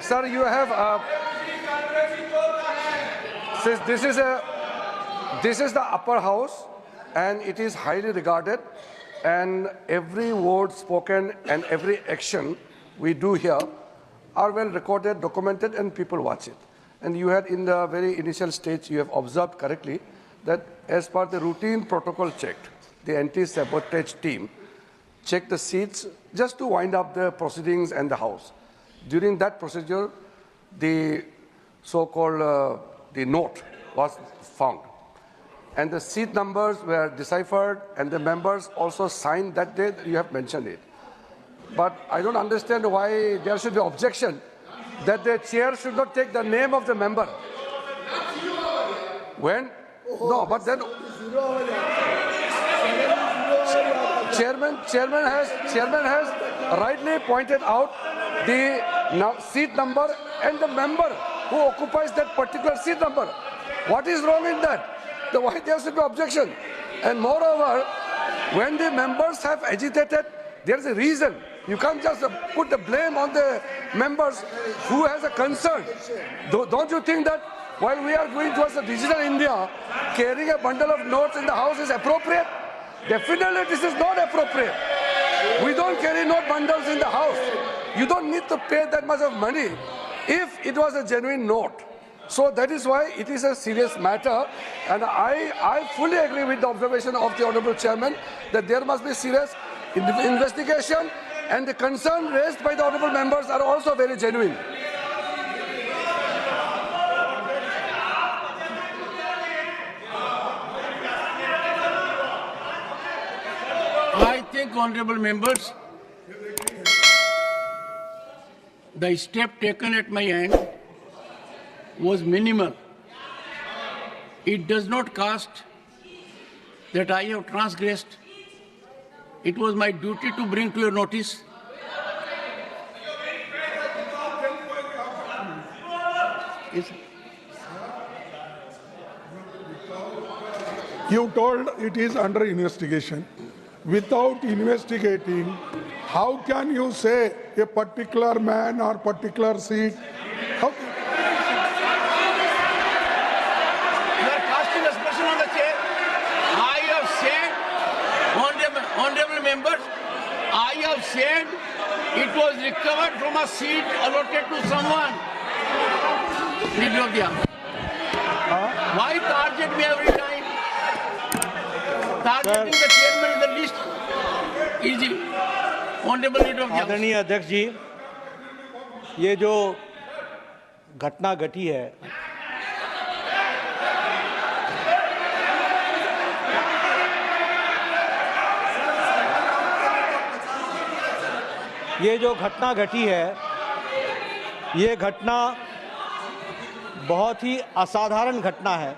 Sir, you have since this is the upper house, and it is highly regarded, and every word spoken and every action we do here are well recorded, documented, and people watch it. And you had in the very initial stage, you have observed correctly that as per the routine protocol checked, the anti-sabotage team checked the seats just to wind up the proceedings and the house. During that procedure, the so-called the note was found. And the seat numbers were deciphered, and the members also signed that day. You have mentioned it. But I don't understand why there should be objection that the chair should not take the name of the member. When? No, but then chairman has rightly pointed out the seat number and the member who occupies that particular seat number. What is wrong in that? Why there should be objection? And moreover, when the members have agitated, there is a reason. You can't just put the blame on the members who has a concern. Don't you think that while we are going towards the digital India, carrying a bundle of notes in the house is appropriate? Definitely this is not appropriate. We don't carry note bundles in the house. You don't need to pay that much of money if it was a genuine note. So that is why it is a serious matter, and I fully agree with the observation of the Honourable Chairman that there must be serious investigation, and the concern raised by the Honourable members are also very genuine. I think, honourable members, the step taken at my end was minimal. It does not cast that I have transgressed. It was my duty to bring to your notice. Yes, sir. You told it is under investigation. Without investigating, how can you say a particular man or particular seat? How You are casting aspersion on the chair. I have said, honourable members, I have said it was recovered from a seat allotted to someone. Leader of the House. Why target me every time? Targeting the chairman is the least easy. Honourable Leader of the House. आदरणीय अध्यक्ष जी, ये जो घटना घटी है, ये घटना बहुत ही असाधारण घटना है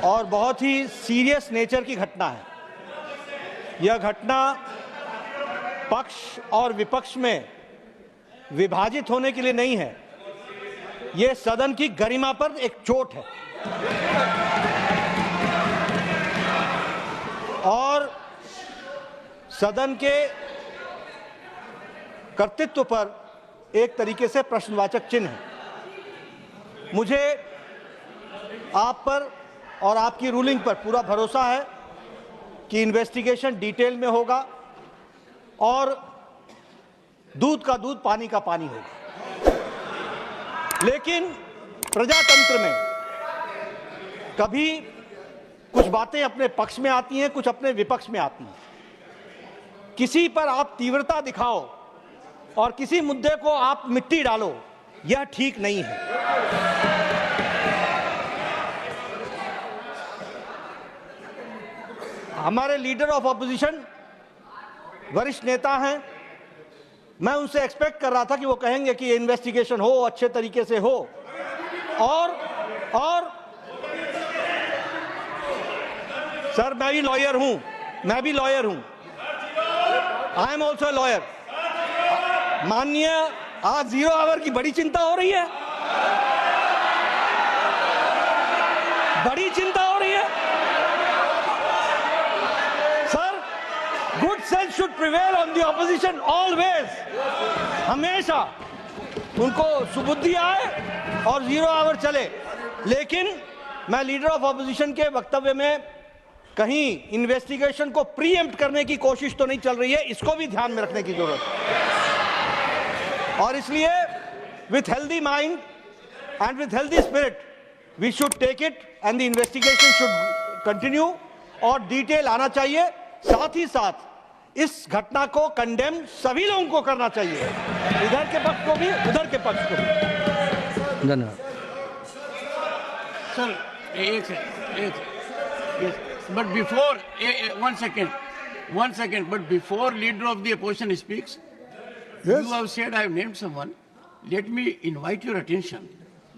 और बहुत ही सीरियस नेचर की घटना है। यह घटना पक्ष और विपक्ष में विभाजित होने के लिए नहीं है, यह सदन की गरिमा पर एक चोट है और सदन के कर्तृत्व पर एक तरीके से प्रश्नवाचक चिन्ह है। मुझे आप पर और आपकी रूलिंग पर पूरा भरोसा है कि इन्वेस्टिगेशन डिटेल में होगा और दूध का दूध पानी का पानी होगा। लेकिन प्रजातंत्र में कभी कुछ बातें अपने पक्ष में आती हैं, कुछ अपने विपक्ष में आती हैं। किसी पर आप तीव्रता दिखाओ और किसी मुद्दे को आप मिट्टी डालो, यह ठीक नहीं है। हमारे लीडर ऑफ ऑपोजिशन वरिष्ठ नेता हैं, मैं उनसे एक्सपेक्ट कर रहा था कि वो कहेंगे कि इन्वेस्टिगेशन हो, अच्छे तरीके से हो और सर मैं भी लॉयर हूं, आई एम ऑल्सो लॉयर। माननीय, आज 0 आवर की बड़ी चिंता हो रही है, बड़ी चिंता हो रही है। Sir, good sense should prevail on the opposition always. हमेशा उनको सुबुद्धि आए और 0 आवर चले। लेकिन मैं लीडर ऑफ ऑपोजिशन के वक्तव्य में कहीं इन्वेस्टिगेशन को प्रीएम्प्ट करने की कोशिश तो नहीं चल रही है, इसको भी ध्यान में रखने की जरूरत है। और इसलिए with healthy mind and with healthy spirit we should take it and the investigation should continue और डिटेल आना चाहिए। साथ ही साथ इस घटना को कंडेम सभी लोगों को करना चाहिए, इधर के पक्ष को भी उधर के पक्ष को भी। धन्यवाद sir. Yes, but before, one second, but before leader of the opposition speaks, Yes. you have said I have named someone. Let me invite your attention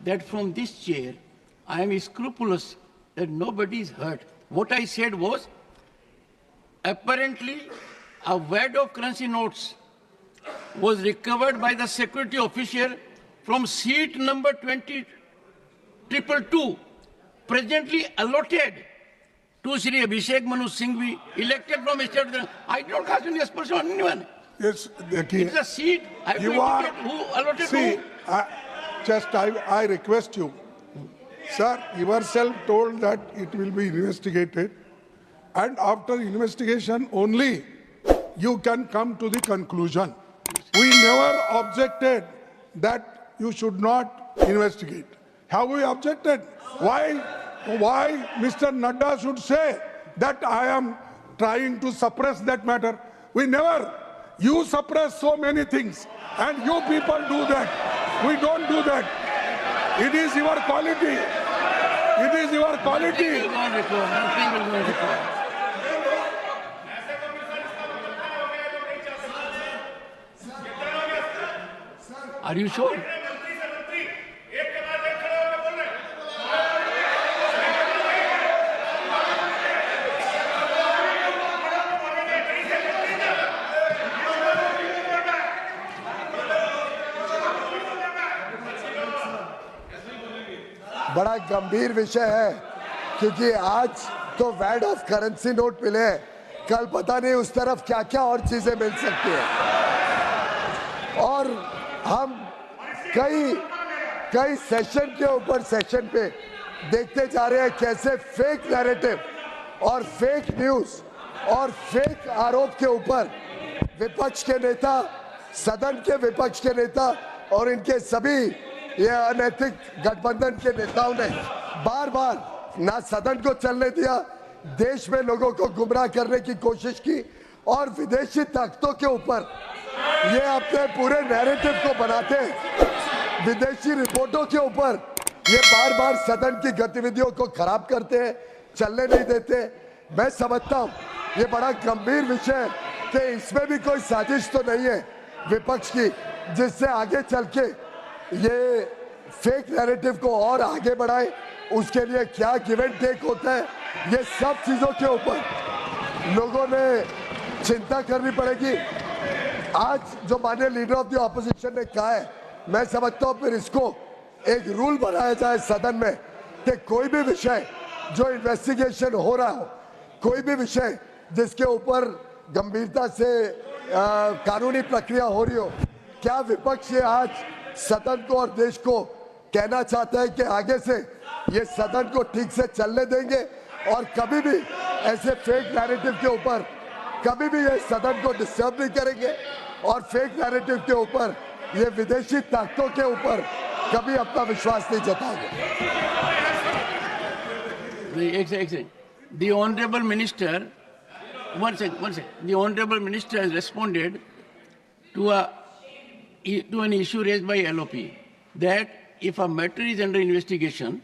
that from this chair, I am scrupulous that nobody is hurt. What I said was, apparently, a wad of currency notes was recovered by the security officer from seat number 20222, presently allotted to Shri Abhishek Manu Singhvi, elected from state. I don't cast any aspersion on anyone. Yes, It's a seat. I have to you are, indicate who allotted see, who. I request you, sir, yourself told that it will be investigated, and after investigation only you can come to the conclusion. We never objected that you should not investigate. Have we objected? Why Mr. Nadda should say that I am trying to suppress that matter? We never. You suppress so many things, and you people do that. We don't do that. It is your quality. It is your quality. Nothing will go on record. Nothing will go on record. Are you sure? बड़ा गंभीर विषय है, क्योंकि आज तो वैड of currency note मिले हैं, कल पता नहीं उस तरफ क्या क्या और चीजें मिल सकती है। और हम कई सेशन के ऊपर सेशन पे देखते जा रहे हैं कैसे फेक नैरेटिव और फेक न्यूज और फेक आरोप के ऊपर विपक्ष के नेता, सदन के विपक्ष के नेता और इनके सभी ये अनैतिक गठबंधन के नेताओं ने बार बार ना सदन को चलने दिया, देश में लोगों को गुमराह करने की कोशिश की और विदेशी ताकतों के ऊपर ये अपने पूरे नैरेटिव को बनाते हैं। विदेशी रिपोर्टों के ऊपर ये बार बार सदन की गतिविधियों को खराब करते हैं, चलने नहीं देते। मैं समझता हूँ ये बड़ा गंभीर विषय है कि इसमें भी कोई साजिश तो नहीं है विपक्ष की, जिससे आगे चल के ये फेक नैरेटिव को और आगे बढ़ाए। उसके लिए क्या गिव एंड टेक होता है, ये सब चीजों के ऊपर लोगों ने चिंता करनी पड़ेगी। आज जो माननीय लीडर ऑफ द ऑपोजिशन ने कहा है, मैं समझता हूँ फिर इसको एक रूल बनाया जाए सदन में कि कोई भी विषय जो इन्वेस्टिगेशन हो रहा हो, कोई भी विषय जिसके ऊपर गंभीरता से कानूनी प्रक्रिया हो रही हो, क्या विपक्ष ये आज सदन को और देश को कहना चाहता है कि आगे से ये सदन को ठीक से चलने देंगे और कभी भी ऐसे फेक नैरेटिव के ऊपर कभी भी ये सदन को डिस्टर्ब नहीं करेंगे और फेक नैरेटिव के ऊपर ये विदेशी ताकतों के ऊपर कभी अपना विश्वास नहीं जताएंगे। The Honorable Minister, one second. The Honorable Minister has responded to an issue raised by LOP that if a matter is under investigation,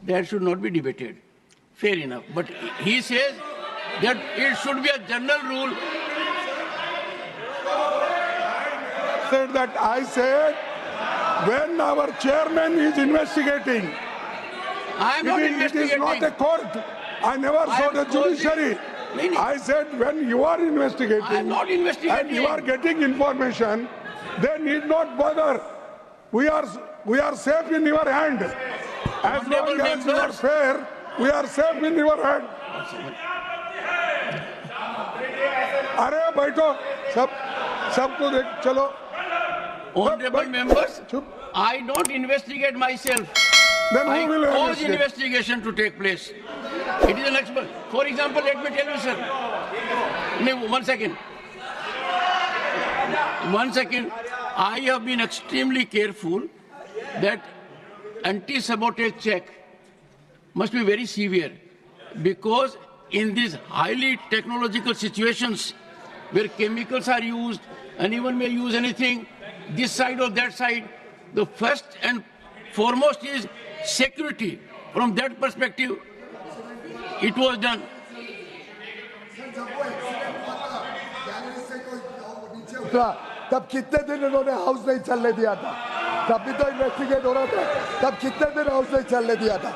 that should not be debated. Fair enough. But he says that it should be a general rule. I said when our chairman is investigating, I am not it investigating. is not a court. I never saw the judiciary. I said when you are investigating, I am not investigating. and you are getting information, they need not bother. We are safe in your hand. As long as you are fair, we are safe in your hand. अरे बैठो सबको देख चलो Honorable members, चुप I don't investigate myself. then I who will cause investigate? investigation to take place. It is an expert. For example, let me tell you, sir. No, 1 second. 1 second. I have been extremely careful that anti-sabotage check must be very severe, because in these highly technological situations where chemicals are used, anyone may use anything, this side or that side, the first and foremost is security. From that perspective, it was done. उतरा तब कितने दिन इन्होंने house नहीं चलने दिया था? तब भी तो इन्वेस्टिगेट हो रहा था। तब कितने दिन हाउस नहीं चलने दिया था?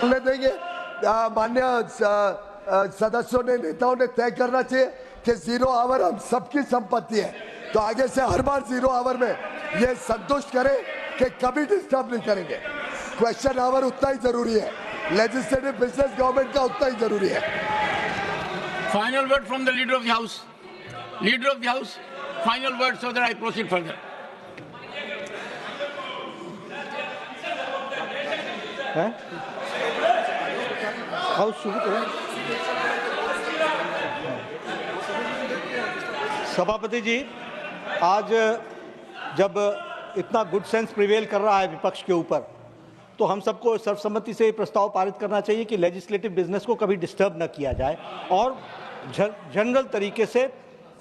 चलने देंगे? मान्य सदस्यों ने, नेताओं ने तय करना चाहिए कि 0 आवर हम सबकी संपत्ति है, तो आगे से हर बार 0 आवर में ये संतुष्ट करें कि कभी डिस्टर्ब नहीं करेंगे। क्वेश्चन आवर उतना ही जरूरी है, लेजिस्लेटिव बिजनेस गवर्नमेंट का उतना ही जरूरी है। Final word from the leader of the house. Leader of the house, final word so that I proceed further. House शुरू करें। सभापति जी, आज जब इतना गुड सेंस प्रिवेल कर रहा है विपक्ष के ऊपर, तो हम सबको सर्वसम्मति से ये प्रस्ताव पारित करना चाहिए कि लेजिस्लेटिव बिजनेस को कभी डिस्टर्ब न किया जाए और जनरल तरीके से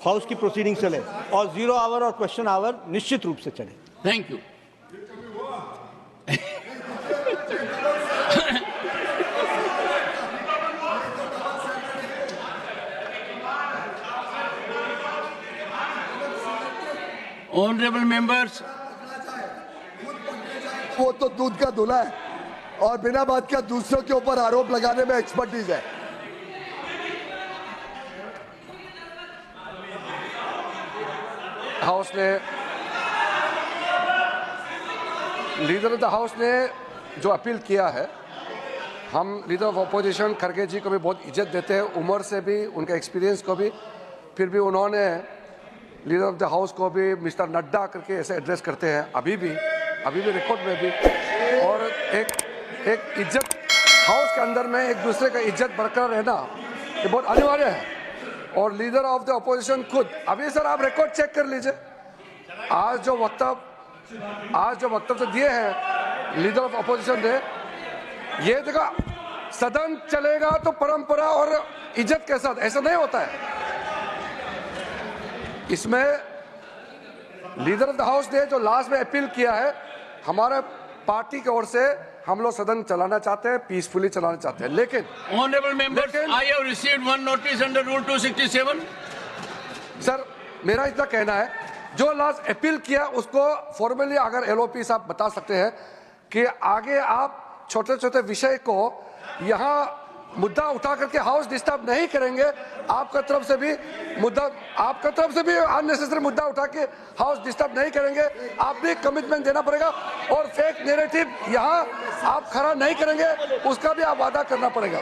हाउस की प्रोसीडिंग चले और 0 आवर और क्वेश्चन आवर निश्चित रूप से चले। Thank you. Honorable members, वो तो दूध का धुला है और बिना बात का दूसरों के ऊपर आरोप लगाने में एक्सपर्टीज है। हाउस ने, लीडर ऑफ द हाउस ने जो अपील किया है, हम लीडर ऑफ अपोजिशन खड़गे जी को भी बहुत इज्जत देते हैं, उम्र से भी, उनके एक्सपीरियंस को भी, फिर भी उन्होंने लीडर ऑफ द हाउस को भी मिस्टर नड्डा करके ऐसे एड्रेस करते हैं, अभी भी रिकॉर्ड में भी। और एक इज्जत, हाउस के अंदर में एक दूसरे का इज्जत बरकरार रहना ये बहुत अनिवार्य है। और लीडर ऑफ द अपोजिशन खुद, अभी सर आप रिकॉर्ड चेक कर लीजिए, आज जो वक्तव्य दिए हैं लीडर ऑफ अपोजिशन ने, ये देखा सदन चलेगा तो परंपरा और इज्जत के साथ, ऐसा नहीं होता है। इसमें लीडर ऑफ द हाउस ने जो लास्ट में अपील किया है, हमारे पार्टी की ओर से हम लोग सदन चलाना चाहते हैं, पीसफुली चलाना चाहते हैं, लेकिन honorable members, I have received one notice under Rule 267. Sir मेरा इतना कहना है, जो लास्ट अपील किया उसको फॉर्मली अगर एलओपी साहब बता सकते हैं कि आगे आप छोटे छोटे विषय को यहाँ मुद्दा उठा करके हाउस डिस्टर्ब नहीं करेंगे, आपका तरफ से भी अननेसेसरी मुद्दा उठा के हाउस डिस्टर्ब नहीं करेंगे, आप भी कमिटमेंट देना पड़ेगा। और फेक नैरेटिव यहाँ आप खड़ा नहीं करेंगे, उसका भी आप वादा करना पड़ेगा।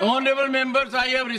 Honorable members, I have received